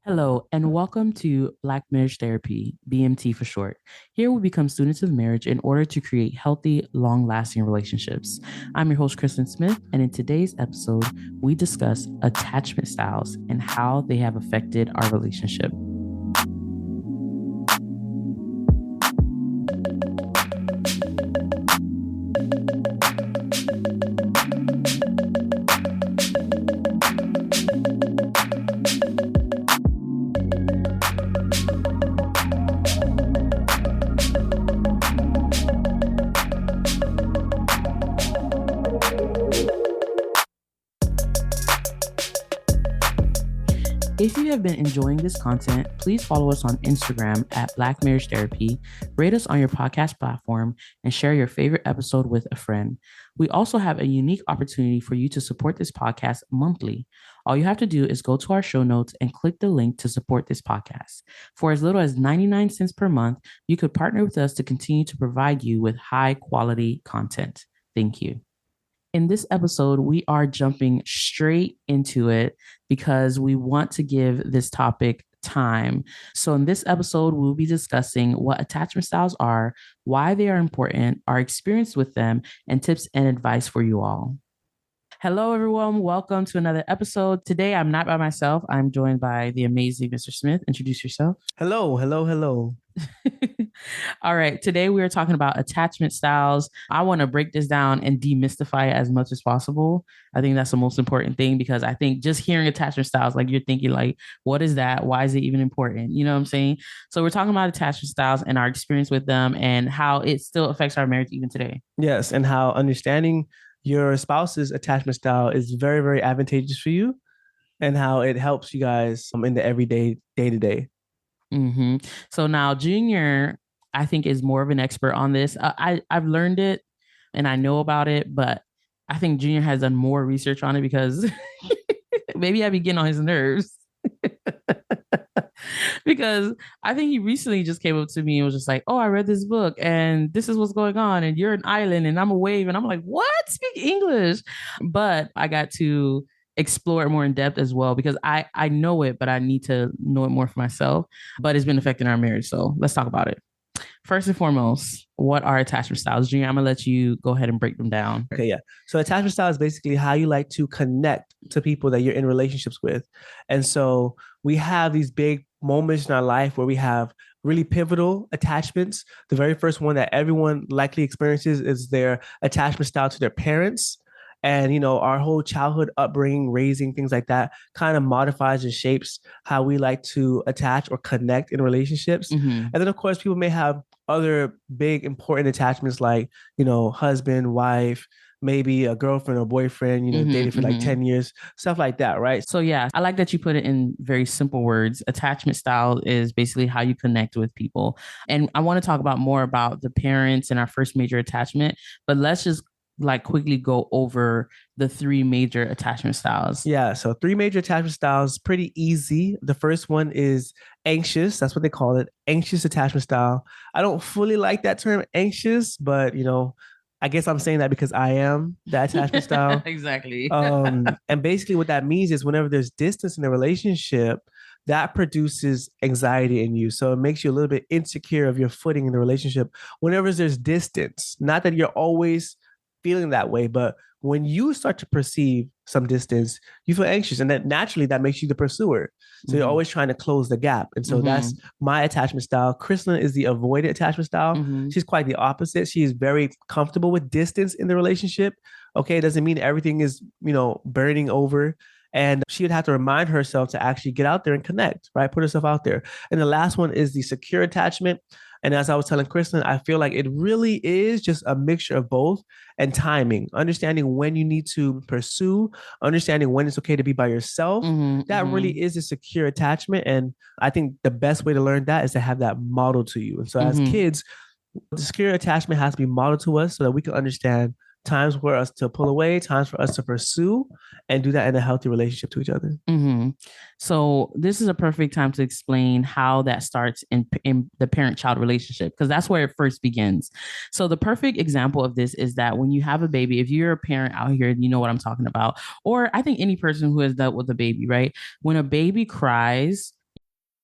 Hello, and welcome to Black Marriage Therapy, BMT for short. Here we become students of marriage in order to create healthy, long lasting relationships. I'm your host, Kristen Smith, and in today's episode, we discuss attachment styles and how they have affected our relationship. If you have been enjoying this content, please follow us on Instagram at Black Marriage Therapy, rate us on your podcast platform, and share your favorite episode with a friend. We also have a unique opportunity for you to support this podcast monthly. All you have to do is go to our show notes and click the link to support this podcast. For as little as 99 cents per month, you could partner with us to continue to provide you with high quality content. Thank you. In this episode, we are jumping straight into it because we want to give this topic time. So, in this episode, we'll be discussing what attachment styles are, why they are important, our experience with them, and tips and advice for you all. Hello, everyone. Welcome to another episode. Today, I'm not by myself. I'm joined by the amazing Mr. Smith. Introduce yourself. Hello. All right. Today, we are talking about attachment styles. I want to break this down and demystify it as much as possible. I think that's the most important thing because I think just hearing attachment styles, like you're thinking like, what is that? Why is it even important? You know what I'm saying? So we're talking about attachment styles and our experience with them and how it still affects our marriage even today. Yes, and how understanding your spouse's attachment style is very, very advantageous for you and how it helps you guys in the everyday, day to day. So now Junior, I think, is more of an expert on this. I've learned it and I know about it, but I think Junior has done more research on it because maybe I be getting on his nerves. Because I think he recently just came up to me and was just like, "Oh, I read this book and this is what's going on, and you're an island and I'm a wave," and I'm like, "What? Speak English?" But I got to explore it more in depth as well because I know it, but I need to know it more for myself. But it's been affecting our marriage, so let's talk about it. First and foremost, what are attachment styles? Junior, I'm gonna let you go ahead and break them down. Okay, yeah. So attachment style is basically how you like to connect to people that you're in relationships with. And so we have these big moments in our life where we have really pivotal attachments. The very first one that everyone likely experiences is their attachment style to their parents. And, our whole childhood upbringing, raising, things like that kind of modifies and shapes how we like to attach or connect in relationships. And then, of course, people may have other big important attachments like, husband, wife, maybe a girlfriend or boyfriend, dated for like 10 years, stuff like that, right? So yeah, I like that you put it in very simple words. Attachment style is basically how you connect with people. And I want to talk about more about the parents and our first major attachment, but let's just like quickly go over the three major attachment styles. Yeah, so three major attachment styles, pretty easy. The first one is anxious. That's what they call it, anxious attachment style. I don't fully like that term anxious, but I guess I'm saying that because I am that attachment style. Exactly. And basically what that means is whenever there's distance in a relationship, that produces anxiety in you. So it makes you a little bit insecure of your footing in the relationship whenever there's distance. Not that you're always feeling that way, but when you start to perceive some distance, you feel anxious, and that naturally that makes you the pursuer. So you're always trying to close the gap. And so that's my attachment style. Kristen is the avoidant attachment style. She's quite the opposite. She is very comfortable with distance in the relationship. Okay, it doesn't mean everything is, burning over. And she would have to remind herself to actually get out there and connect, right? Put herself out there. And the last one is the secure attachment. And as I was telling Kristen, I feel like it really is just a mixture of both and timing, understanding when you need to pursue, understanding when it's okay to be by yourself. That really is a secure attachment. And I think the best way to learn that is to have that model to you. And so as kids, the secure attachment has to be modeled to us so that we can understand times for us to pull away, times for us to pursue, and do that in a healthy relationship to each other. So this is a perfect time to explain how that starts in the parent-child relationship, because that's where it first begins. So the perfect example of this is that when you have a baby, if you're a parent out here, you know what I'm talking about, or I think any person who has dealt with a baby, right? When a baby cries,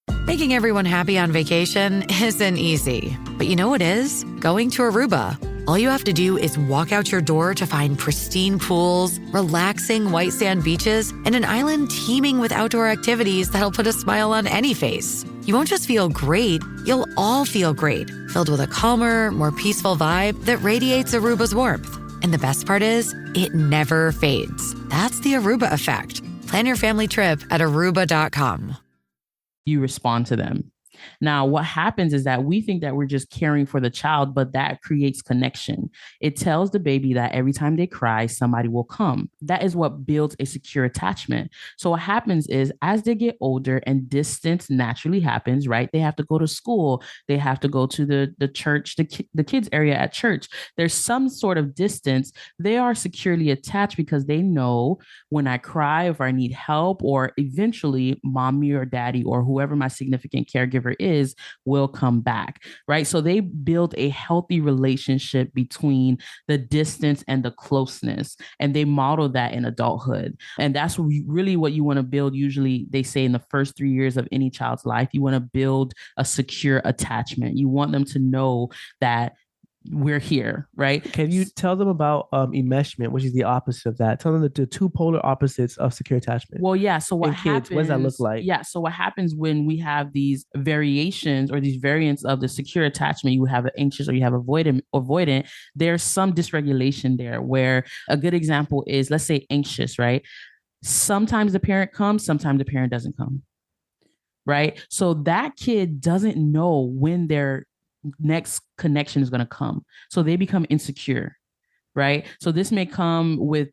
Making everyone happy on vacation isn't easy, but you know what is? Going to Aruba. All you have to do is walk out your door to find pristine pools, relaxing white sand beaches, and an island teeming with outdoor activities that'll put a smile on any face. You won't just feel great, you'll all feel great, filled with a calmer, more peaceful vibe that radiates Aruba's warmth. And the best part is, it never fades. That's the Aruba effect. Plan your family trip at Aruba.com. You respond to them. Now, what happens is that we think that we're just caring for the child, but that creates connection. It tells the baby that every time they cry, somebody will come. That is what builds a secure attachment. So what happens is as they get older and distance naturally happens, right? They have to go to school. They have to go to the church, the kids area at church. There's some sort of distance. They are securely attached because they know when I cry, if I need help, or eventually mommy or daddy or whoever my significant caregiver is will come back, right? So they build a healthy relationship between the distance and the closeness, and they model that in adulthood. And that's really what you want to build. Usually they say in the first 3 years of any child's life, you want to build a secure attachment. You want them to know that we're here, right? Can you tell them about enmeshment, which is the opposite of that? Tell them the two polar opposites of secure attachment. Well, yeah. So what happens? Kids, what does that look like? Yeah. So what happens when we have these variations or these variants of the secure attachment? You have an anxious or you have avoidant. There's some dysregulation there. Where a good example is, let's say, anxious, right? Sometimes the parent comes, sometimes the parent doesn't come, right? So that kid doesn't know when their next connection is going to come. So they become insecure, right? So this may come with,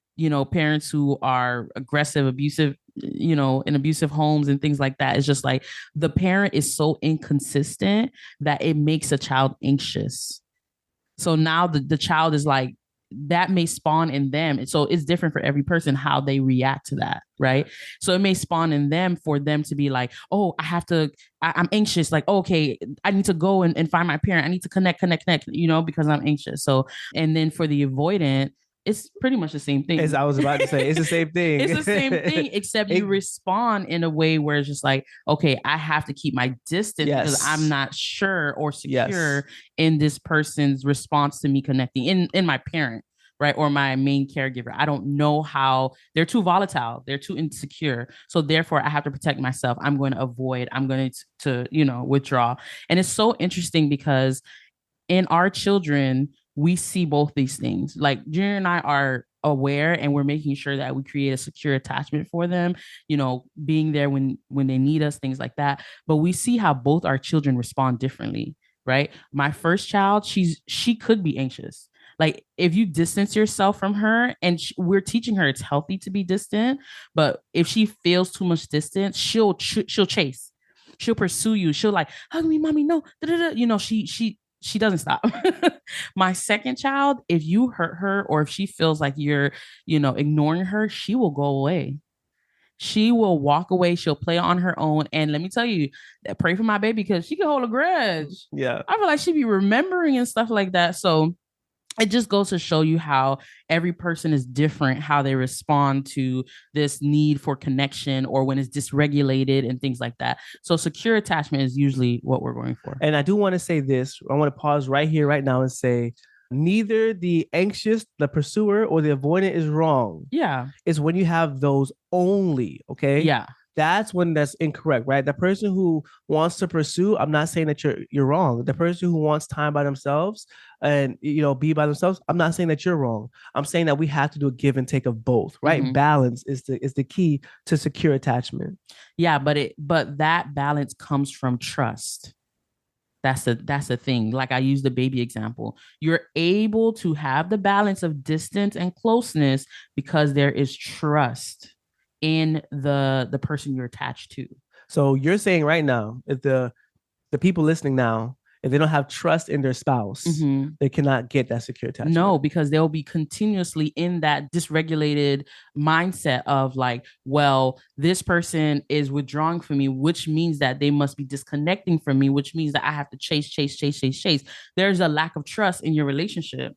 parents who are aggressive, abusive, in abusive homes and things like that. It's just like the parent is so inconsistent that it makes a child anxious. So now the child is like, that may spawn in them. And so it's different for every person how they react to that, right? So it may spawn in them for them to be like, oh, I'm anxious. Like, okay, I need to go and find my parent. I need to connect, because I'm anxious. So, and then for the avoidant, it's pretty much the same thing. As I was about to say, it's the same thing. It's the same thing, except you respond in a way where it's just like, okay, I have to keep my distance because I'm not sure or secure in this person's response to me connecting in my parent, right? Or my main caregiver. I don't know how they're too volatile. They're too insecure. So therefore I have to protect myself. I'm going to avoid, I'm going to withdraw. And it's so interesting because in our children, we see both these things. Like Junior and I are aware and we're making sure that we create a secure attachment for them, being there when they need us, things like that. But we see how both our children respond differently, right? My first child, she could be anxious. Like if you distance yourself from her, and we're teaching her it's healthy to be distant, but if she feels too much distance, she'll chase, she'll pursue you, she'll like hug me, mommy, no, she doesn't stop. My second child, if you hurt her or if she feels like you're, ignoring her, she will go away. She will walk away. She'll play on her own. And let me tell you, pray for my baby because she can hold a grudge. Yeah. I feel like she'd be remembering and stuff like that. So it just goes to show you how every person is different, how they respond to this need for connection or when it's dysregulated and things like that. So secure attachment is usually what we're going for. And I do want to say this. I want to pause right here, right now and say, neither the anxious, the pursuer, or the avoidant is wrong. Yeah. It's when you have those only, okay? Yeah. That's when that's incorrect, right? The person who wants to pursue, I'm not saying that you're wrong. The person who wants time by themselves and be by themselves, I'm not saying that you're wrong. I'm saying that we have to do a give and take of both, right? Mm-hmm. Balance is the key to secure attachment. Yeah, but that balance comes from trust. That's the thing. Like I use the baby example. You're able to have the balance of distance and closeness because there is trust in the person you're attached to. So you're saying right now, if the people listening now, if they don't have trust in their spouse, mm-hmm. they cannot get that secure attachment. No, because they'll be continuously in that dysregulated mindset of like, well, this person is withdrawing from me, which means that they must be disconnecting from me, which means that I have to chase. There's a lack of trust in your relationship.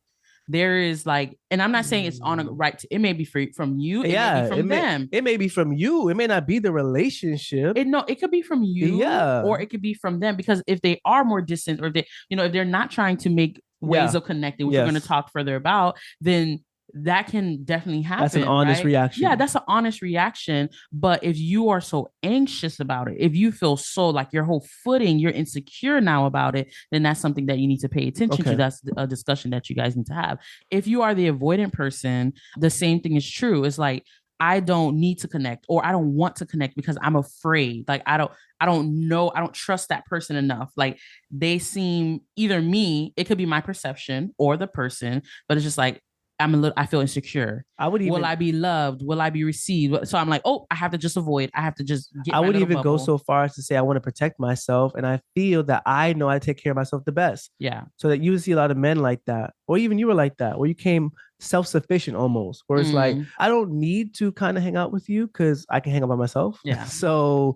there is like, and I'm not saying it's on a right. It may be from you. It may be from them. It may be from you. It may not be the relationship. It could be from you, or it could be from them. Because if they are more distant, or they, if they're not trying to make ways of connecting, which we're going to talk further about, then that can definitely happen. That's an honest reaction. Yeah, that's an honest reaction. But if you are so anxious about it, if you feel so like your whole footing, you're insecure now about it, then that's something that you need to pay attention to. That's a discussion that you guys need to have. If you are the avoidant person, the same thing is true. It's like, I don't need to connect, or I don't want to connect because I'm afraid. Like, I don't know. I don't trust that person enough. Like, they seem, either me, it could be my perception, or the person, but it's just like, I feel insecure. Will I be loved? Will I be received? So I'm like, oh, I have to just avoid. I have to just get. I would even go so far as to say I want to protect myself, and I feel that I know I take care of myself the best. Yeah. So that you see a lot of men like that, or even you were like that, where you came self-sufficient almost, where it's like, I don't need to kind of hang out with you because I can hang out by myself. Yeah. So,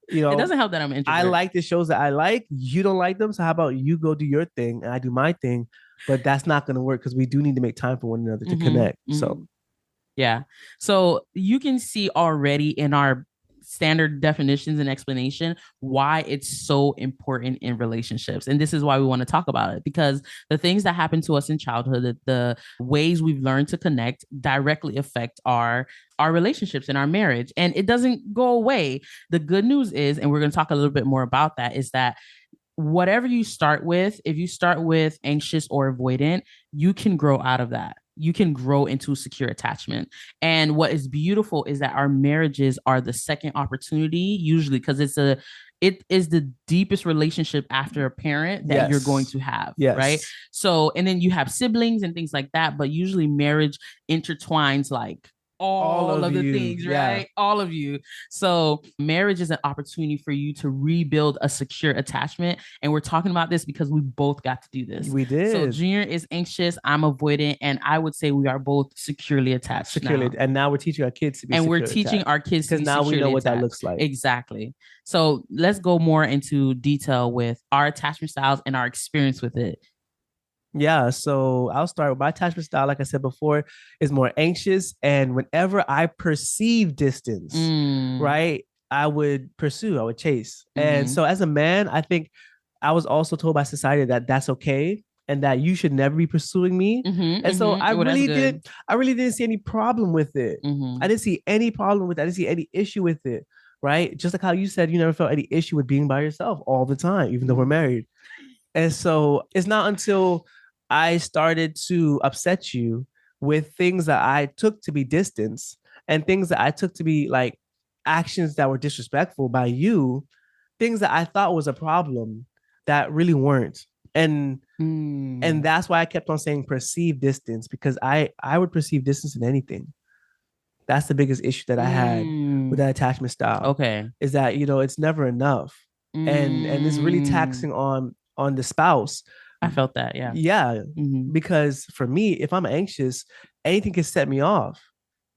it doesn't help that I'm introvert. I like the shows that I like. You don't like them, so how about you go do your thing and I do my thing? But that's not going to work because we do need to make time for one another to connect. So, yeah. So you can see already in our standard definitions and explanation why it's so important in relationships. And this is why we want to talk about it, because the things that happen to us in childhood, the ways we've learned to connect, directly affect our relationships and our marriage. And it doesn't go away. The good news is, and we're going to talk a little bit more about that, is that whatever you start with, if you start with anxious or avoidant, you can grow out of that. You can grow into secure attachment. And what is beautiful is that our marriages are the second opportunity, usually, because it is the deepest relationship after a parent that you're going to have. Right. So, and then you have siblings and things like that, but usually marriage intertwines like all of the things, right? All of you. So marriage is an opportunity for you to rebuild a secure attachment. And we're talking about this because we both got to do this. We did. So Junior is anxious, I'm avoidant, and I would say we are both securely attached. Now. And now we're teaching our kids to be securely attached. And we're teaching our kids to be because now we know what attached. That looks like. Exactly. So let's go more into detail with our attachment styles and our experience with it. Yeah, so I'll start with my attachment style. Like I said before, is more anxious. And whenever I perceive distance, right, I would pursue, I would chase. And so as a man, I think I was also told by society that that's okay and that you should never be pursuing me. And so I really didn't see any problem with it. I didn't see any problem with it. I didn't see any issue with it, right? Just like how you said you never felt any issue with being by yourself all the time, even though we're married. And so it's not until I started to upset you with things that I took to be distance and things that I took to be like actions that were disrespectful by you, things that I thought was a problem that really weren't. And that's why I kept on saying perceived distance, because I would perceive distance in anything. That's the biggest issue that I had with that attachment style. Okay. Is that, it's never enough. And it's really taxing on the spouse. I felt that, yeah. Yeah, because for me, if I'm anxious, anything can set me off.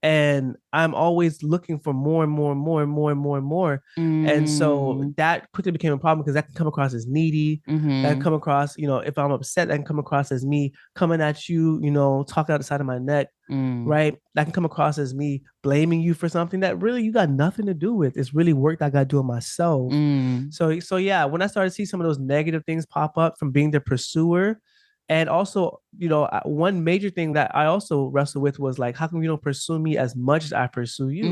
And I'm always looking for more and more and more and more and more and more. And so that quickly became a problem because that can come across as needy. That can come across, if I'm upset, that can come across as me coming at you, talking out the side of my neck, right? That can come across as me blaming you for something that really you got nothing to do with. It's really work that I got to do on myself. So yeah, when I started to see some of those negative things pop up from being the pursuer, and also, one major thing that I also wrestled with was like, how come you don't pursue me as much as I pursue you?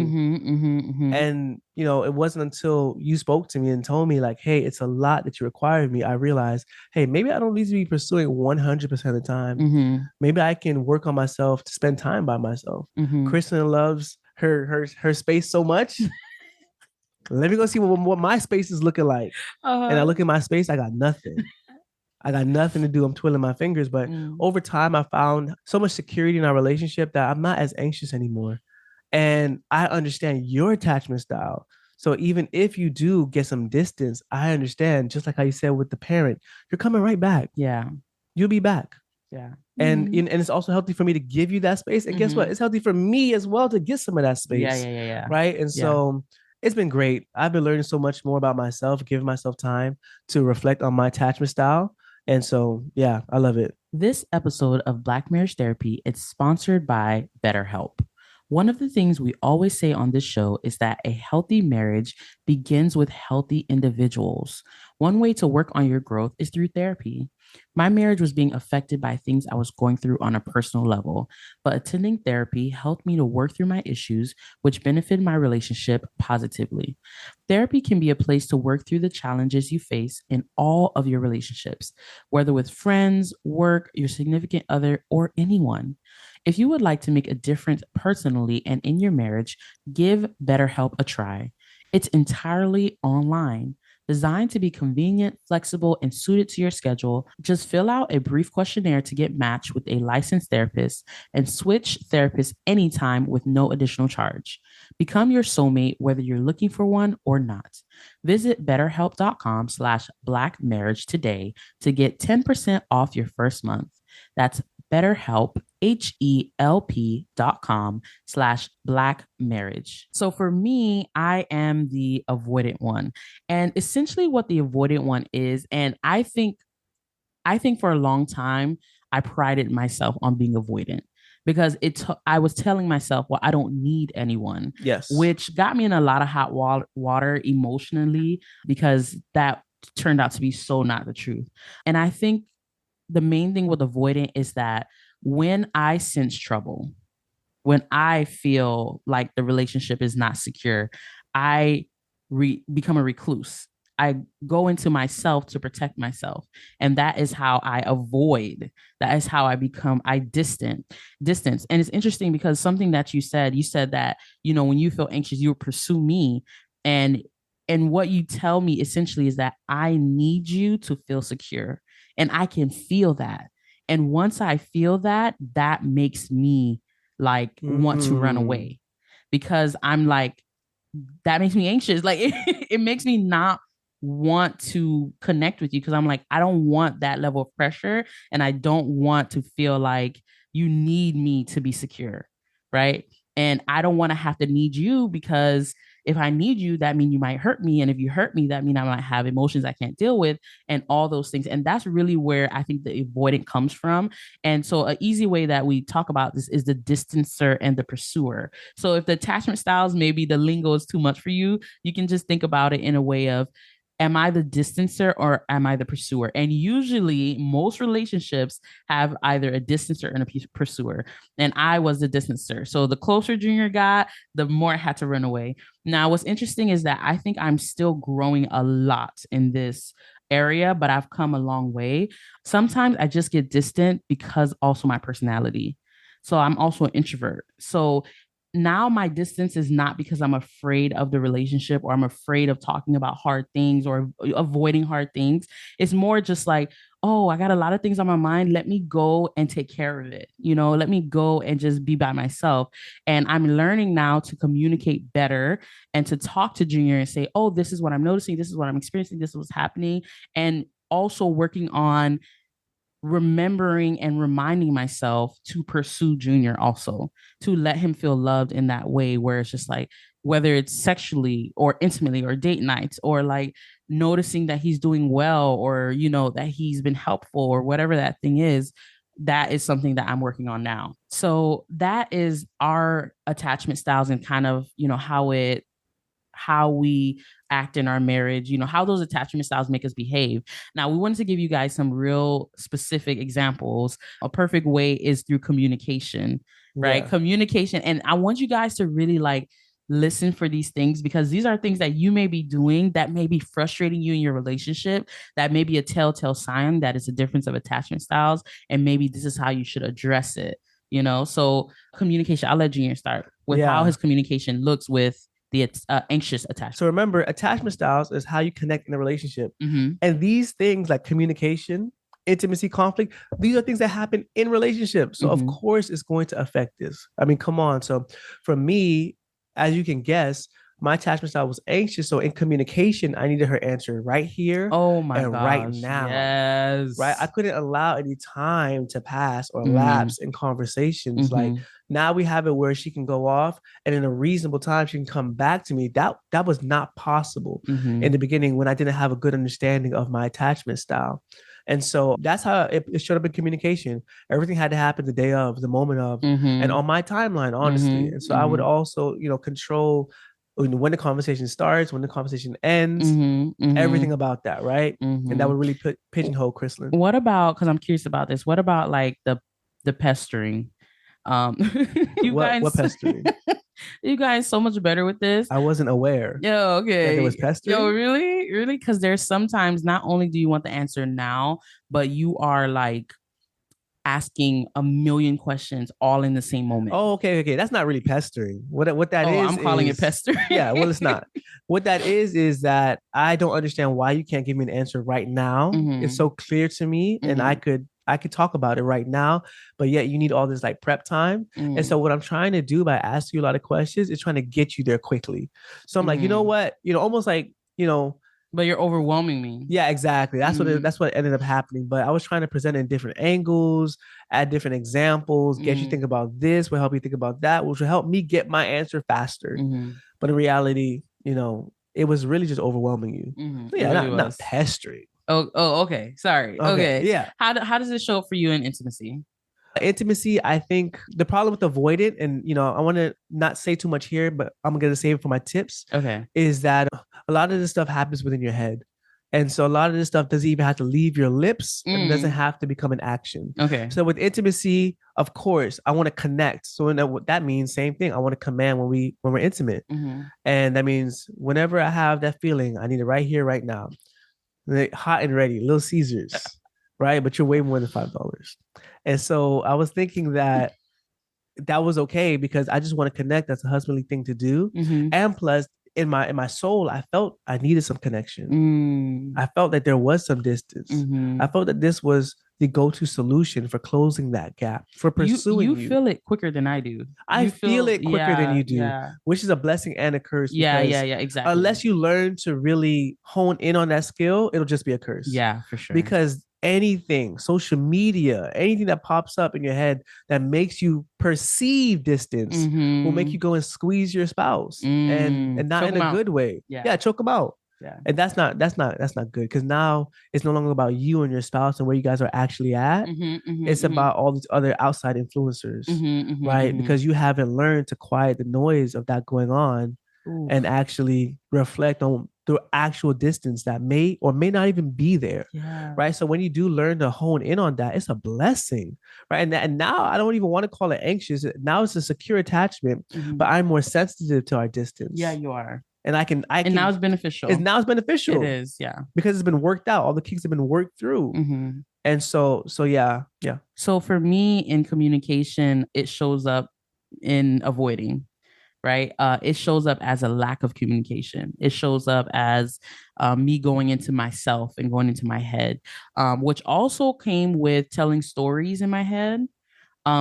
And, it wasn't until you spoke to me and told me like, hey, it's a lot that you require of me. I realized, hey, maybe I don't need to be pursuing 100% of the time. Maybe I can work on myself to spend time by myself. Kristen loves her space so much. Let me go see what my space is looking like. And I look at my space, I got nothing. I got nothing to do. I'm twiddling my fingers. But over time, I found so much security in our relationship that I'm not as anxious anymore. And I understand your attachment style. So even if you do get some distance, I understand, just like how you said with the parent, you're coming right back. Yeah. You'll be back. Yeah. And it's also healthy for me to give you that space. And guess what? It's healthy for me as well to get some of that space. Yeah. Right. And so it's been great. I've been learning so much more about myself, giving myself time to reflect on my attachment style. And so, yeah, I love it. This episode of Black Marriage Therapy is sponsored by BetterHelp. One of the things we always say on this show is that a healthy marriage begins with healthy individuals. One way to work on your growth is through therapy. My marriage was being affected by things I was going through on a personal level, but attending therapy helped me to work through my issues, which benefited my relationship positively. Therapy can be a place to work through the challenges you face in all of your relationships, whether with friends, work, your significant other, or anyone. If you would like to make a difference personally and in your marriage, give BetterHelp a try. It's entirely online, designed to be convenient, flexible, and suited to your schedule. Just fill out a brief questionnaire to get matched with a licensed therapist and switch therapists anytime with no additional charge. Become your soulmate whether you're looking for one or not. Visit betterhelp.com/blackmarriage today to get 10% off your first month. That's BetterHelp, HELP.com/blackmarriage. So for me, I am the avoidant one. And essentially what the avoidant one is, and I think for a long time, I prided myself on being avoidant because I was telling myself, well, I don't need anyone. Yes. Which got me in a lot of hot water emotionally because that turned out to be so not the truth. And I think the main thing with avoidant is that when I sense trouble, when I feel like the relationship is not secure, I become a recluse. I go into myself to protect myself. And that is how I avoid. That is how I become, I distance. And it's interesting because something that you said that, when you feel anxious, you pursue me. And what you tell me essentially is that I need you to feel secure. And I can feel that. And once I feel that, that makes me like want to run away because I'm like, that makes me anxious. Like it makes me not want to connect with you because I'm like, I don't want that level of pressure and I don't want to feel like you need me to be secure. Right. And I don't want to have to need you because if I need you, that means you might hurt me. And if you hurt me, that means I might have emotions I can't deal with and all those things. And that's really where I think the avoidant comes from. And so an easy way that we talk about this is the distancer and the pursuer. So if the attachment styles, maybe the lingo is too much for you, you can just think about it in a way of, am I the distancer or am I the pursuer? And usually most relationships have either a distancer and a pursuer. And I was the distancer. So the closer Junior got, the more I had to run away. Now, what's interesting is that I think I'm still growing a lot in this area, but I've come a long way. Sometimes I just get distant because also my personality. So I'm also an introvert. So now my distance is not because I'm afraid of the relationship or I'm afraid of talking about hard things or avoiding hard things. It's more just like, oh, I got a lot of things on my mind. Let me go and take care of it. Let me go and just be by myself. And I'm learning now to communicate better and to talk to Junior and say, oh, this is what I'm noticing. This is what I'm experiencing. This is what's happening. And also working on remembering and reminding myself to pursue Junior also, to let him feel loved in that way where it's just like, whether it's sexually or intimately or date nights or like noticing that he's doing well or, that he's been helpful or whatever that thing is, that is something that I'm working on now. So that is our attachment styles and kind of, how we act in our marriage, how those attachment styles make us behave. Now, we wanted to give you guys some real specific examples. A perfect way is through communication, right? Yeah. Communication. And I want you guys to really like listen for these things because these are things that you may be doing that may be frustrating you in your relationship. That may be a telltale sign that it's a difference of attachment styles. And maybe this is how you should address it, So communication, I'll let Junior start with how his communication looks with the anxious attachment. So remember, attachment styles is how you connect in a relationship. And these things like communication, intimacy, conflict, these are things that happen in relationships. So of course it's going to affect this. I mean, come on. So for me, as you can guess, my attachment style was anxious. So in communication, I needed her answer right here and right now. Yes. Right. I couldn't allow any time to pass or lapse in conversations. Like now we have it where she can go off and in a reasonable time, she can come back to me. That was not possible in the beginning when I didn't have a good understanding of my attachment style. And so that's how it showed up in communication. Everything had to happen the day of, the moment of, and on my timeline, honestly. And so I would also, control when the conversation starts, when the conversation ends, everything about that, right? And that would really pigeonhole Chrislyn. What about, because I'm curious about this, what about like the pestering? What pestering? You guys so much better with this. I wasn't aware. Yo, okay. That there was pestering. Yo, really? Really? Because there's sometimes not only do you want the answer now, but you are like asking a million questions all in the same moment. Oh, okay. That's not really pestering. What that is? I'm calling it pestering. Yeah, well, it's not. What that is that I don't understand why you can't give me an answer right now. It's so clear to me, and I could talk about it right now, but yet you need all this like prep time. And so what I'm trying to do by asking you a lot of questions is trying to get you there quickly. So I'm like, you know what? Almost like, but you're overwhelming me. Yeah, exactly. That's what ended up happening. But I was trying to present in different angles, add different examples, get you think about this, will help you think about that, which will help me get my answer faster. But in reality, it was really just overwhelming you. So yeah, not pestering. Oh, okay. Sorry. Okay. Yeah. How does it show up for you in intimacy? Intimacy, I think the problem with avoidant, and I want to not say too much here, but I'm gonna save it for my tips. Okay. Is that a lot of this stuff happens within your head. And so a lot of this stuff doesn't even have to leave your lips and doesn't have to become an action. Okay. So with intimacy, of course, I want to connect. So what that means, same thing. I want to command when we're intimate. And that means whenever I have that feeling, I need it right here, right now. Hot and ready, Little Caesars, right? But you're way more than $5. And so I was thinking that was okay because I just want to connect. That's a husbandly thing to do. And plus, in my soul, I felt I needed some connection. I felt that there was some distance. I felt that this was the go-to solution for closing that gap, for pursuing you. You feel it quicker than I do. I feel it quicker than you do, which is a blessing and a curse. Yeah, exactly. Unless you learn to really hone in on that skill, it'll just be a curse. Yeah, for sure. Because anything, social media, anything that pops up in your head that makes you perceive distance will make you go and squeeze your spouse and not choke in a good way. Yeah, choke them out. Yeah. And that's not good, because now it's no longer about you and your spouse and where you guys are actually at. It's about all these other outside influencers, right? Because you haven't learned to quiet the noise of that going on and actually reflect on the actual distance that may or may not even be there, right? So when you do learn to hone in on that, it's a blessing, right? And now I don't even want to call it anxious. Now it's a secure attachment, but I'm more sensitive to our distance. Yeah, you are. And I can. And now it's beneficial. It's beneficial. It is, yeah. Because it's been worked out. All the kinks have been worked through. And so yeah. So for me in communication, it shows up in avoiding. Right. It shows up as a lack of communication. It shows up as me going into myself and going into my head, which also came with telling stories in my head,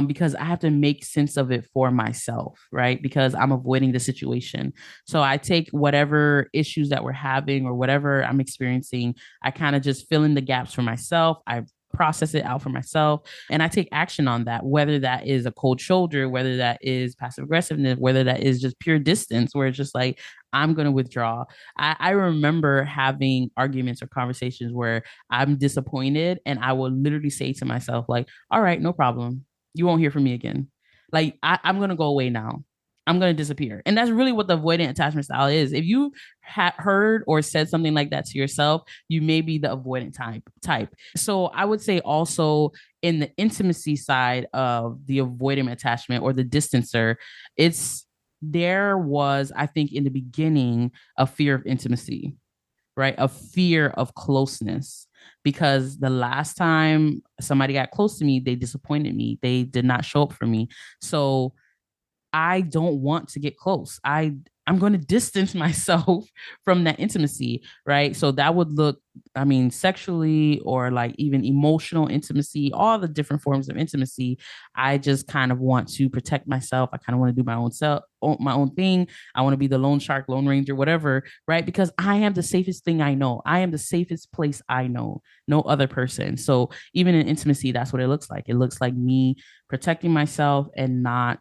because I have to make sense of it for myself. Right. Because I'm avoiding the situation. So I take whatever issues that we're having or whatever I'm experiencing. I kind of just fill in the gaps for myself. I process it out for myself, and I take action on that, whether that is a cold shoulder, whether that is passive aggressiveness, whether that is just pure distance, where it's just like, I'm going to withdraw. I remember having arguments or conversations where I'm disappointed and I will literally say to myself, like, all right, no problem. You won't hear from me again. Like, I'm going to go away now. I'm going to disappear. And that's really what the avoidant attachment style is. If you heard or said something like that to yourself, you may be the avoidant type. So I would say also in the intimacy side of the avoidant attachment or the distancer, there was, I think in the beginning, a fear of intimacy, right? A fear of closeness. Because the last time somebody got close to me, they disappointed me. They did not show up for me. So I don't want to get close. I'm going to distance myself from that intimacy, right? So that would look, sexually or like even emotional intimacy, all the different forms of intimacy. I just kind of want to protect myself. I kind of want to do my own thing. I want to be the lone shark, lone ranger, whatever, right? Because I am the safest thing I know. I am the safest place I know, no other person. So even in intimacy, that's what it looks like. It looks like me protecting myself and not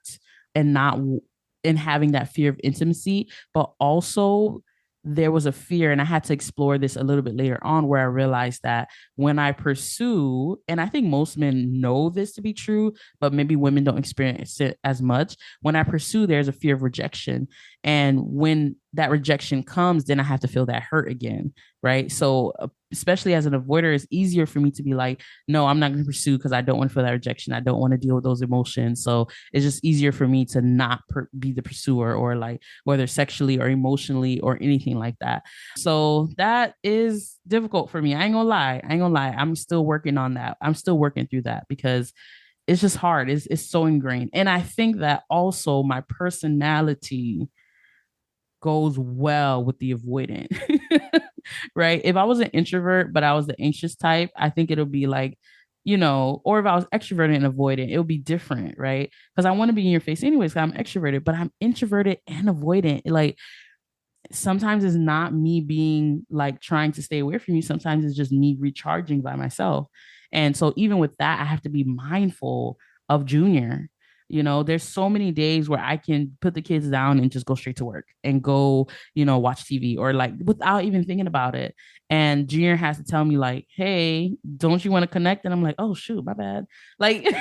having that fear of intimacy, but also there was a fear, and I had to explore this a little bit later on, where I realized that when I pursue, and I think most men know this to be true, but maybe women don't experience it as much. When I pursue, there's a fear of rejection. And when that rejection comes, then I have to feel that hurt again. Right. So, especially as an avoider, it's easier for me to be like, no, I'm not going to pursue because I don't want to feel that rejection. I don't want to deal with those emotions. So it's just easier for me to not be the pursuer, or like whether sexually or emotionally or anything like that. So that is difficult for me. I ain't gonna lie. I'm still working on that. I'm still working through that because it's just hard. It's so ingrained. And I think that also my personality goes well with the avoidant. Right? If I was an introvert, but I was the anxious type, I think it'll be like, or if I was extroverted and avoidant, it would be different, right? Because I want to be in your face anyways, because I'm extroverted, but I'm introverted and avoidant. Like, sometimes it's not me being like trying to stay away from you. Sometimes it's just me recharging by myself. And so even with that, I have to be mindful of Junior. There's so many days where I can put the kids down and just go straight to work and go, watch TV, or like without even thinking about it. And Junior has to tell me like, hey, don't you want to connect? And I'm like, oh shoot, my bad. Like, and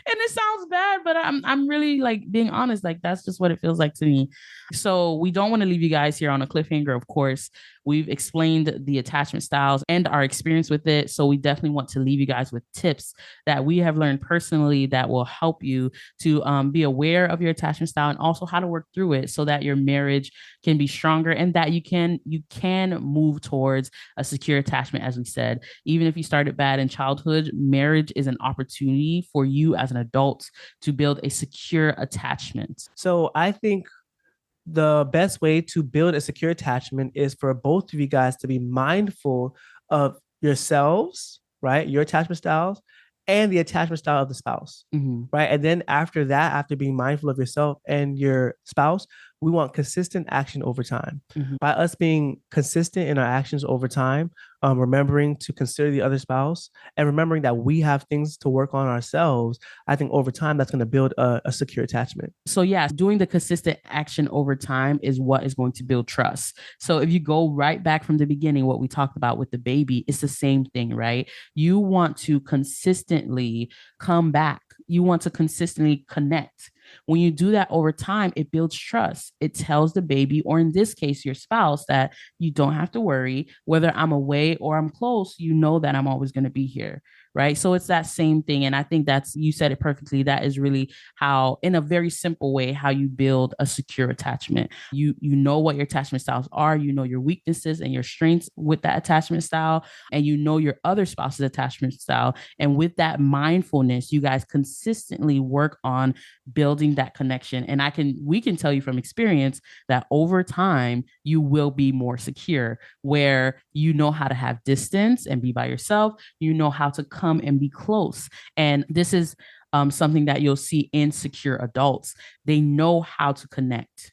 it sounds bad, but I'm really like being honest. Like, that's just what it feels like to me. So we don't want to leave you guys here on a cliffhanger. Of course, we've explained the attachment styles and our experience with it. So we definitely want to leave you guys with tips that we have learned personally that will help you to be aware of your attachment style, and also how to work through it so that your marriage can be stronger, and that you can move towards a secure attachment. As we said, even if you started bad in childhood, marriage is an opportunity for you as an adult to build a secure attachment. So I think the best way to build a secure attachment is for both of you guys to be mindful of yourselves, right? Your attachment styles and the attachment style of the spouse, right? And then after that, after being mindful of yourself and your spouse, we want consistent action over time. By us being consistent in our actions over time, remembering to consider the other spouse and remembering that we have things to work on ourselves, I think over time that's going to build a secure attachment. So yeah, doing the consistent action over time is what is going to build trust. So if you go right back from the beginning, what we talked about with the baby, it's the same thing, right? You want to consistently come back. You want to consistently connect. When you do that over time, it builds trust. It tells the baby, or in this case, your spouse, that you don't have to worry whether I'm away or I'm close. You know that I'm always going to be here. Right. So it's that same thing. And I think you said it perfectly. That is really how, in a very simple way, how you build a secure attachment. You know what your attachment styles are. You know your weaknesses and your strengths with that attachment style, and you know your other spouse's attachment style. And with that mindfulness, you guys consistently work on building that connection. And we can tell you from experience that over time, you will be more secure, where you know how to have distance and be by yourself. You know how to come and be close. And this is something that you'll see in secure adults. They know how to connect,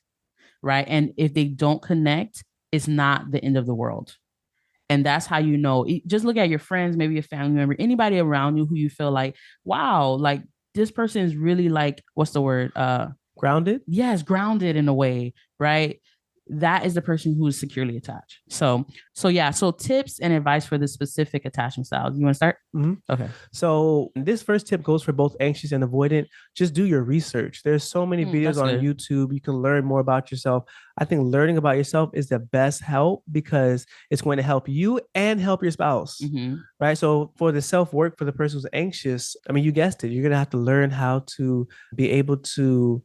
right? And if they don't connect, it's not the end of the world. And that's how you know. Just look at your friends, maybe a family member, anybody around you who you feel like, wow, like this person is really like, what's the word? Grounded? Yes, grounded in a way, right? That is the person who is securely attached. So yeah. So tips and advice for the specific attachment styles. You want to start? Okay. So this first tip goes for both anxious and avoidant. Just do your research. There's so many videos on YouTube. You can learn more about yourself. I think learning about yourself is the best help because it's going to help you and help your spouse, right? So for the self-work for the person who's anxious, I mean, you guessed it. You're going to have to learn how to be able to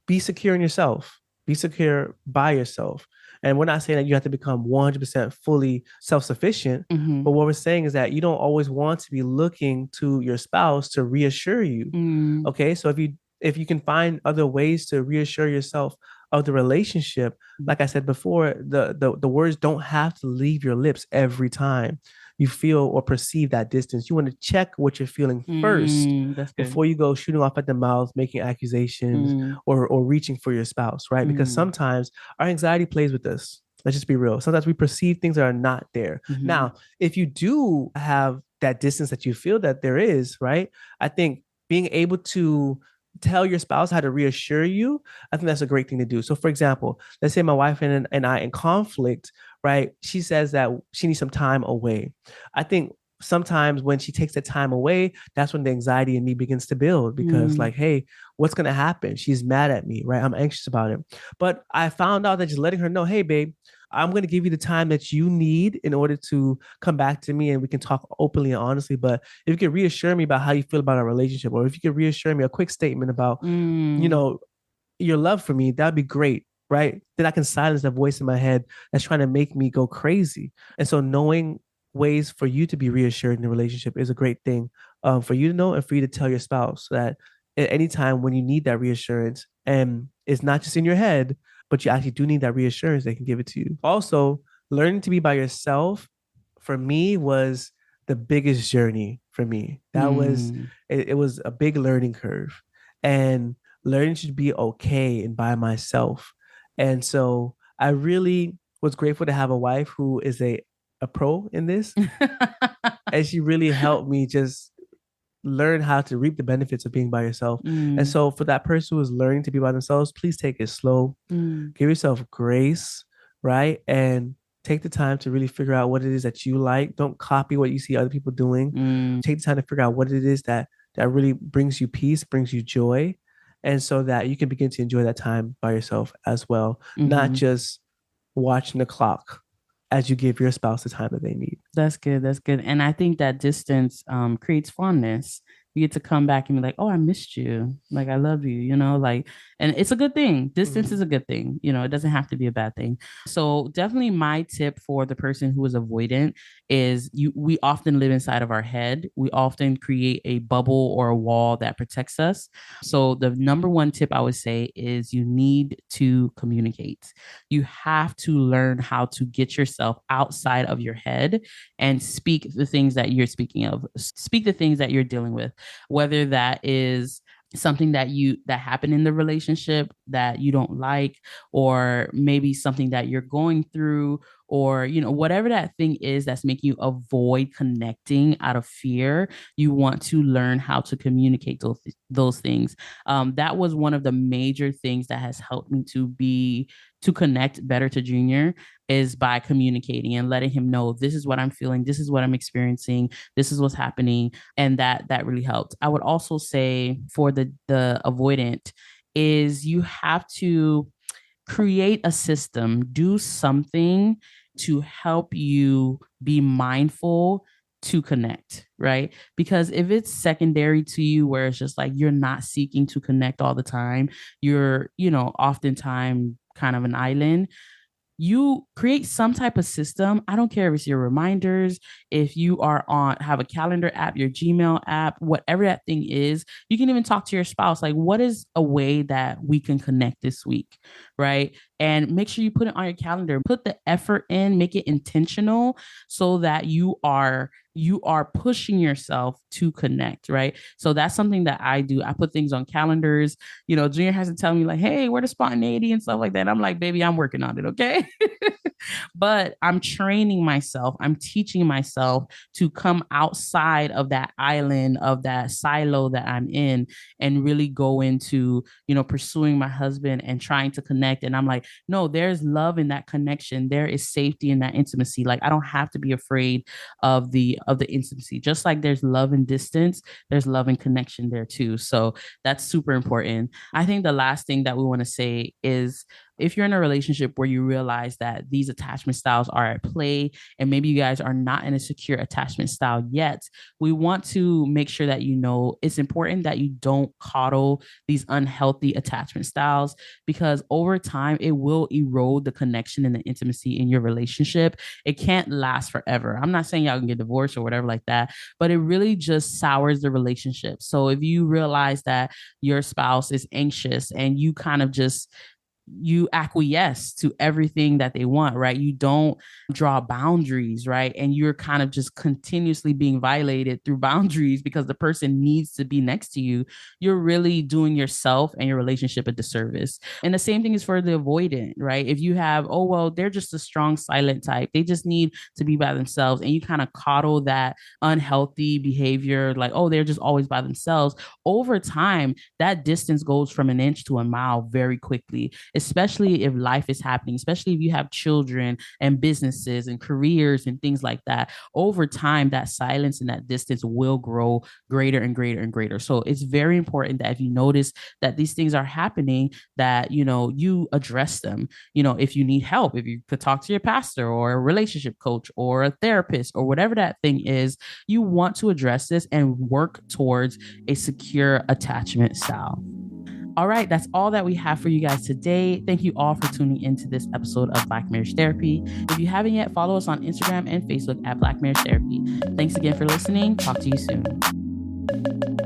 be secure in yourself. Be secure by yourself. And we're not saying that you have to become 100% fully self-sufficient, but what we're saying is that you don't always want to be looking to your spouse to reassure you. Okay, so if you can find other ways to reassure yourself of the relationship, like I said before, the words don't have to leave your lips every time you feel or perceive that distance. You want to check what you're feeling first before you go shooting off at the mouth, making accusations or reaching for your spouse, right? Because sometimes our anxiety plays with us. Let's just be real. Sometimes we perceive things that are not there. Now, if you do have that distance that you feel that there is, right? I think being able to tell your spouse how to reassure you, I think that's a great thing to do. So, for example, let's say my wife and I in conflict, right? She says that she needs some time away. I think sometimes when she takes the time away, that's when the anxiety in me begins to build because, like, hey, what's going to happen? She's mad at me, right? I'm anxious about it. But I found out that just letting her know, hey, babe, I'm going to give you the time that you need in order to come back to me and we can talk openly and honestly. But if you could reassure me about how you feel about our relationship, or if you could reassure me a quick statement about, you know, your love for me, that'd be great. Right. Then I can silence that voice in my head that's trying to make me go crazy. And so knowing ways for you to be reassured in the relationship is a great thing for you to know and for you to tell your spouse that at any time when you need that reassurance, and it's not just in your head, but you actually do need that reassurance, they can give it to you. Also, learning to be by yourself for me was the biggest journey for me. That was it was a big learning curve. And learning to be okay and by myself. And so I really was grateful to have a wife who is a pro in this. And she really helped me just learn how to reap the benefits of being by yourself. And so for that person who is learning to be by themselves, please take it slow. Give yourself grace, right? And take the time to really figure out what it is that you like. Don't copy what you see other people doing. Take the time to figure out what it is that really brings you peace, brings you joy. And so that you can begin to enjoy that time by yourself as well, not just watching the clock as you give your spouse the time that they need. That's good. That's good. And I think that distance creates fondness. You get to come back and be like, oh, I missed you. Like, I love you, like, and it's a good thing. Distance is a good thing. It doesn't have to be a bad thing. So definitely my tip for the person who is avoidant is we often live inside of our head. We often create a bubble or a wall that protects us. So the number one tip I would say is you need to communicate. You have to learn how to get yourself outside of your head and speak the things that you're speaking of, speak the things that you're dealing with, whether that is something that happened in the relationship that you don't like, or maybe something that you're going through, or whatever that thing is that's making you avoid connecting out of fear. You want to learn how to communicate those things. That was one of the major things that has helped me to connect better to Junior, is by communicating and letting him know, this is what I'm feeling, this is what I'm experiencing, this is what's happening. And that really helped. I would also say for the avoidant is you have to create a system, do something to help you be mindful to connect, right? Because if it's secondary to you, where it's just like you're not seeking to connect all the time, you're, oftentimes kind of an island, you create some type of system. I don't care if it's your reminders, if you have a calendar app, your Gmail app, whatever that thing is. You can even talk to your spouse, like, what is a way that we can connect this week, right? And make sure you put it on your calendar, put the effort in, make it intentional, so that you are pushing yourself to connect, right? So that's something that I do. I put things on calendars. Junior has to tell me like, hey, where the spontaneity and stuff like that. I'm like, baby, I'm working on it. Okay. But I'm training myself. I'm teaching myself to come outside of that island, of that silo that I'm in, and really go into, pursuing my husband and trying to connect. And I'm like, no, there's love in that connection. There is safety in that intimacy. Like, I don't have to be afraid of the intimacy. Just like there's love and distance, there's love and connection there too. So that's super important. I think the last thing that we want to say is, if you're in a relationship where you realize that these attachment styles are at play, and maybe you guys are not in a secure attachment style yet, we want to make sure that it's important that you don't coddle these unhealthy attachment styles, because over time it will erode the connection and the intimacy in your relationship. It can't last forever. I'm not saying y'all can get divorced or whatever like that, but it really just sours the relationship. So if you realize that your spouse is anxious and you kind of just you acquiesce to everything that they want, right? You don't draw boundaries, right? And you're kind of just continuously being violated through boundaries because the person needs to be next to you. You're really doing yourself and your relationship a disservice. And the same thing is for the avoidant, right? If you have, oh, well, they're just a strong silent type, they just need to be by themselves, and you kind of coddle that unhealthy behavior, like, oh, they're just always by themselves. Over time, that distance goes from an inch to a mile very quickly, especially if life is happening, especially if you have children and businesses and careers and things like that. Over time, that silence and that distance will grow greater and greater and greater. So it's very important that if you notice that these things are happening, that, you address them. If you need help, if you could talk to your pastor or a relationship coach or a therapist or whatever that thing is, you want to address this and work towards a secure attachment style. All right, that's all that we have for you guys today. Thank you all for tuning into this episode of Black Marriage Therapy. If you haven't yet, follow us on Instagram and Facebook at Black Marriage Therapy. Thanks again for listening. Talk to you soon.